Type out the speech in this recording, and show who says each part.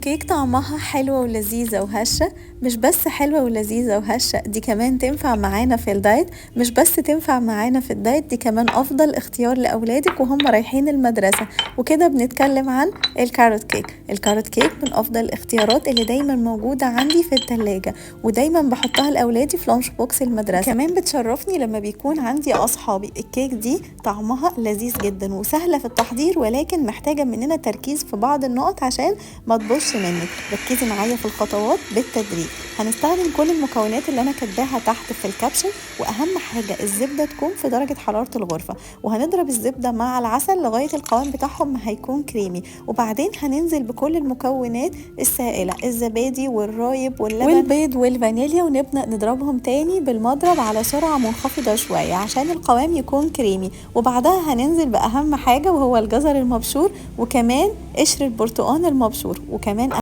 Speaker 1: كيك طعمها حلوة ولذيذة وهشة، مش بس حلوة ولذيذة وهشة، دي كمان تنفع معانا في الدايت. مش بس تنفع معانا في الدايت، دي كمان أفضل اختيار لأولادك وهم رايحين المدرسة. وكده بنتكلم عن الكاروت كيك. الكاروت كيك من أفضل الاختيارات اللي دايما موجودة عندي في التلاجة، ودايما بحطها لأولادي في لانش بوكس المدرسة. كمان بتشرفني لما بيكون عندي أصحابي. الكيك دي طعمها لذيذ جدا وسهلة في التحضير، ولكن محتاجة مننا تركيز في بعض النقط عشان ما تبوظش منك. ركزي معايا في الخطوات بالتدريج. هنستخدم كل المكونات اللي انا كاتباها تحت في الكابشن، واهم حاجه الزبده تكون في درجه حراره الغرفه، وهنضرب الزبده مع العسل لغايه القوام بتاعهم ما هيكون كريمي. وبعدين هننزل بكل المكونات السائله، الزبادي والرايب واللبن والبيض والفانيليا، ونبدا نضربهم تاني بالمضرب على سرعه منخفضه شويه عشان القوام يكون كريمي. وبعدها هننزل باهم حاجه وهو الجزر المبشور، وكمان قشر البرتقال المبشور، وكمان